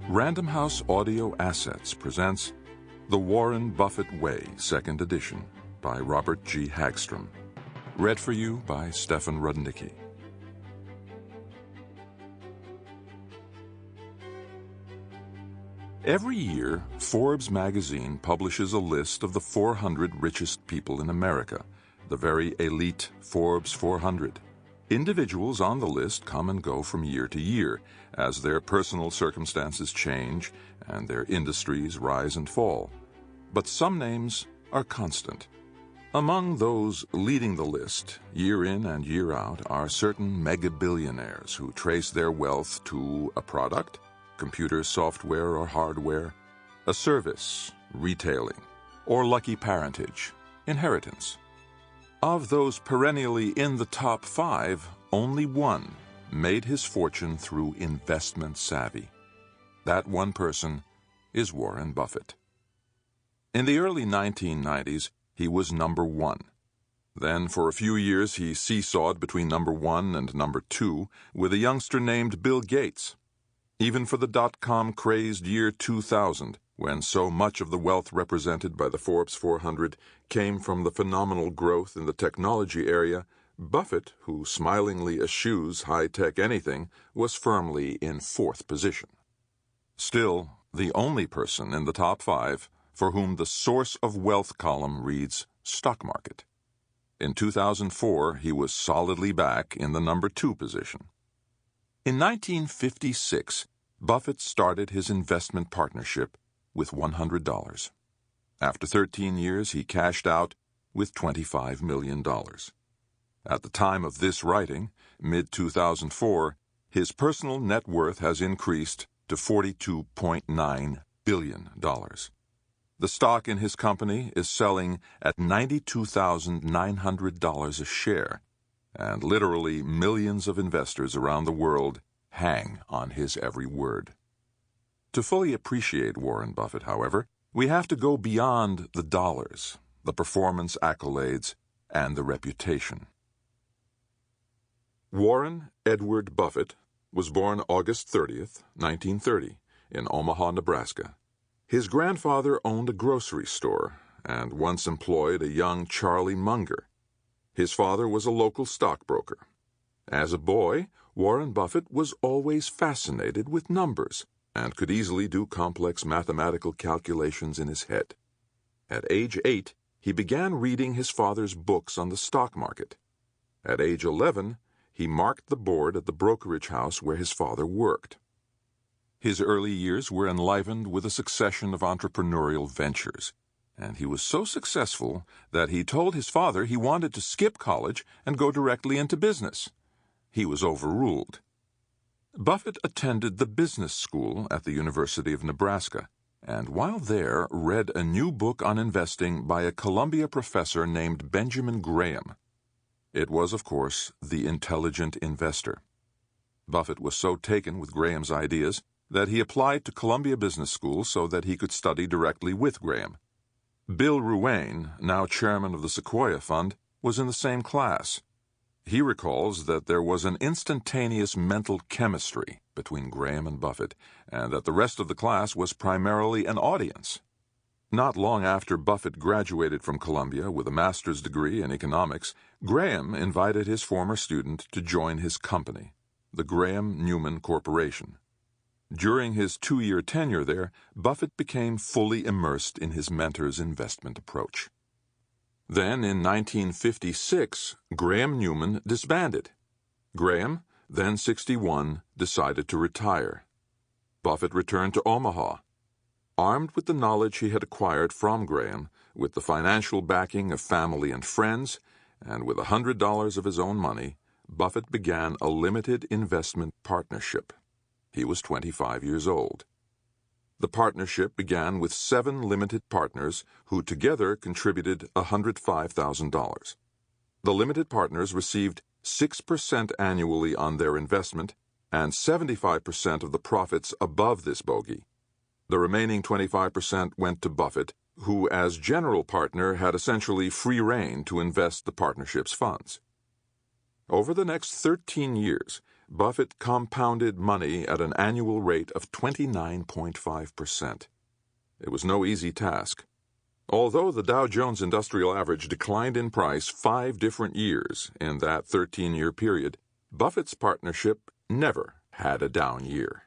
Random House Audio Assets presents The Warren Buffett Way, 2nd edition, by Robert G. Hagstrom. Read for you by Stefan Rudnicki. Every year, Forbes magazine publishes a list of the 400 richest people in America, the very elite Forbes 400. Individuals on the list come and go from year to year as their personal circumstances change and their industries rise and fall. But some names are constant. Among those leading the list, year in and year out, are certain mega-billionaires who trace their wealth to a product, computer software or hardware, a service, retailing, or lucky parentage, inheritance. Of those perennially in the top 5, only one made his fortune through investment savvy. That one person is Warren Buffett. In the early 1990s, he was number 1. Then for a few years he seesawed between number 1 and number 2 with a youngster named Bill Gates. Even for the dot-com crazed year 2000, when so much of the wealth represented by the Forbes 400 came from the phenomenal growth in the technology area, Buffett, who smilingly eschews high-tech anything, was firmly in 4th position. Still, the only person in the top 5 for whom the source of wealth column reads stock market. In 2004, he was solidly back in the number 2 position. In 1956, Buffett started his investment partnership with $100. After 13 years, he cashed out with $25 million. At the time of this writing, mid-2004, his personal net worth has increased to $42.9 billion. The stock in his company is selling at $92,900 a share, and literally millions of investors around the world hang on his every word. To fully appreciate Warren Buffett, however, we have to go beyond the dollars, the performance accolades, and the reputation. Warren Edward Buffett was born August 30th, 1930, in Omaha, Nebraska. His grandfather owned a grocery store and once employed a young Charlie Munger. His father was a local stockbroker. As a boy, Warren Buffett was always fascinated with numbers and could easily do complex mathematical calculations in his head. At age 8, he began reading his father's books on the stock market. At age 11, he marked the board at the brokerage house where his father worked. His early years were enlivened with a succession of entrepreneurial ventures, and he was so successful that he told his father he wanted to skip college and go directly into business. He was overruled. Buffett attended the business school at the University of Nebraska, and while there read a new book on investing by a Columbia professor named Benjamin Graham. It was, of course, The Intelligent Investor. Buffett was so taken with Graham's ideas that he applied to Columbia Business School so that he could study directly with Graham. Bill Ruane, now chairman of the Sequoia Fund, was in the same class. He recalls that there was an instantaneous mental chemistry between Graham and Buffett, and that the rest of the class was primarily an audience. Not long after Buffett graduated from Columbia with a master's degree in economics, Graham invited his former student to join his company, the Graham-Newman Corporation. During his 2-year tenure there, Buffett became fully immersed in his mentor's investment approach. Then, in 1956, Graham-Newman disbanded. Graham, then 61, decided to retire. Buffett returned to Omaha. Armed with the knowledge he had acquired from Graham, with the financial backing of family and friends, and with $100 of his own money, Buffett began a limited investment partnership. He was 25 years old. The partnership began with 7 limited partners who together contributed $105,000. The limited partners received 6% annually on their investment and 75% of the profits above this bogey. The remaining 25% went to Buffett, who as general partner had essentially free rein to invest the partnership's funds. Over the next 13 years, Buffett compounded money at an annual rate of 29.5%. It was no easy task. Although the Dow Jones Industrial Average declined in price 5 different years in that 13-year period, Buffett's partnership never had a down year.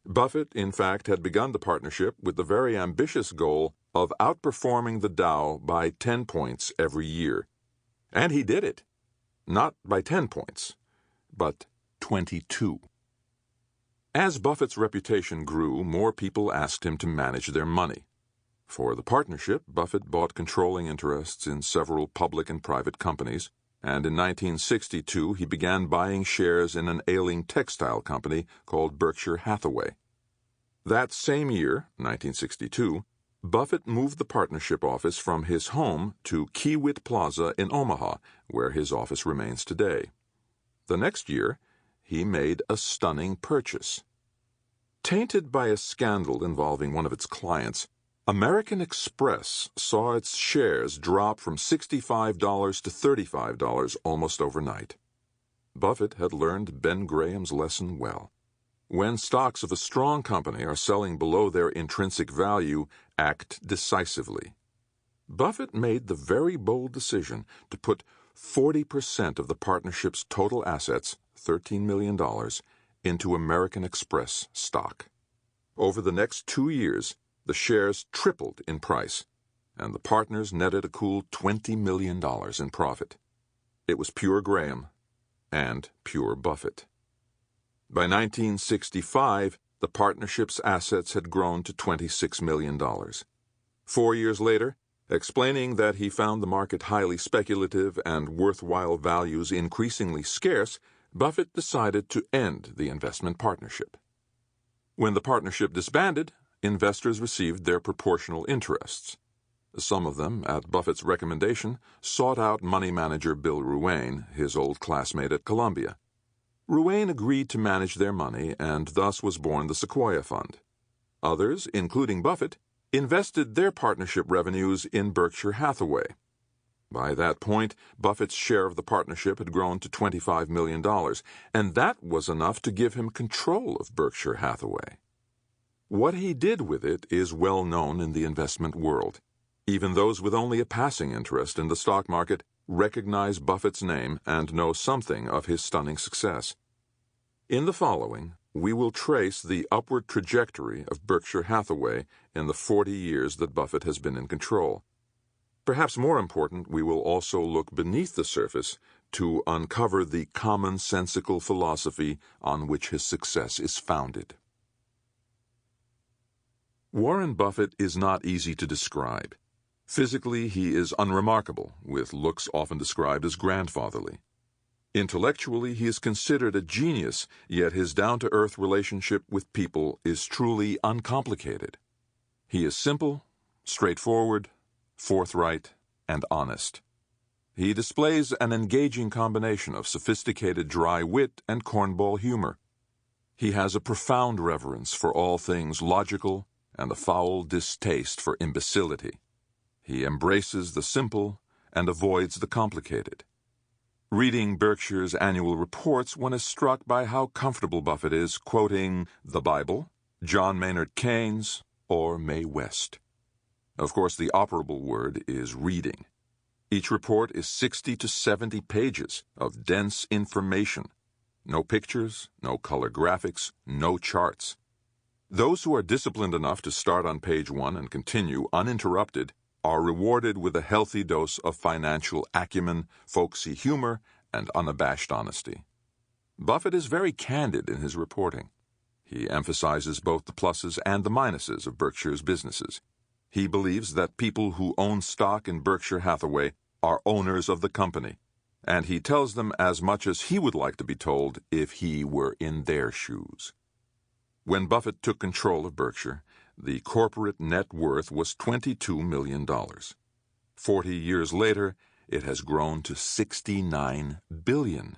Buffett, in fact, had begun the partnership with the very ambitious goal of outperforming the Dow by 10 points every year. And he did it. Not by 10 points, but 22. As Buffett's reputation grew, more people asked him to manage their money. For the partnership, Buffett bought controlling interests in several public and private companies, and in 1962 he began buying shares in an ailing textile company called Berkshire Hathaway. That same year, 1962, Buffett moved the partnership office from his home to Kiewit Plaza in Omaha, where his office remains today. The next year, he made a stunning purchase. Tainted by a scandal involving one of its clients, American Express saw its shares drop from $65 to $35 almost overnight. Buffett had learned Ben Graham's lesson well. When stocks of a strong company are selling below their intrinsic value, act decisively. Buffett made the very bold decision to put 40% of the partnership's total assets, $13 million, into American Express stock. Over the next 2 years, the shares tripled in price, and the partners netted a cool $20 million in profit. It was pure Graham and pure Buffett. By 1965, the partnership's assets had grown to $26 million. 4 years later, explaining that he found the market highly speculative and worthwhile values increasingly scarce, Buffett decided to end the investment partnership. When the partnership disbanded, investors received their proportional interests. Some of them, at Buffett's recommendation, sought out money manager Bill Ruane, his old classmate at Columbia. Ruane agreed to manage their money, and thus was born the Sequoia Fund. Others, including Buffett, invested their partnership revenues in Berkshire Hathaway. By that point, Buffett's share of the partnership had grown to $25 million, and that was enough to give him control of Berkshire Hathaway. What he did with it is well known in the investment world. Even those with only a passing interest in the stock market recognize Buffett's name and know something of his stunning success. In the following, we will trace the upward trajectory of Berkshire Hathaway in the 40 years that Buffett has been in control. Perhaps more important, we will also look beneath the surface to uncover the commonsensical philosophy on which his success is founded. Warren Buffett is not easy to describe. Physically, he is unremarkable, with looks often described as grandfatherly. Intellectually, he is considered a genius, yet his down-to-earth relationship with people is truly uncomplicated. He is simple, straightforward, forthright, and honest. He displays an engaging combination of sophisticated dry wit and cornball humor. He has a profound reverence for all things logical and a foul distaste for imbecility. He embraces the simple and avoids the complicated. Reading Berkshire's annual reports, one is struck by how comfortable Buffett is quoting the Bible, John Maynard Keynes, or Mae West. Of course, the operable word is reading. Each report is 60 to 70 pages of dense information. No pictures, no color graphics, no charts. Those who are disciplined enough to start on page 1 and continue uninterrupted are rewarded with a healthy dose of financial acumen, folksy humor, and unabashed honesty. Buffett is very candid in his reporting. He emphasizes both the pluses and the minuses of Berkshire's businesses. He believes that people who own stock in Berkshire Hathaway are owners of the company, and he tells them as much as he would like to be told if he were in their shoes. When Buffett took control of Berkshire, the corporate net worth was $22 million. 40 years later, it has grown to $69 billion.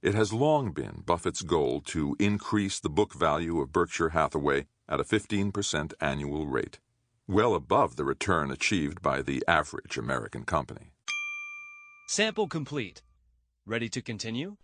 It has long been Buffett's goal to increase the book value of Berkshire Hathaway at a 15% annual rate, well above the return achieved by the average American company. Sample complete. Ready to continue?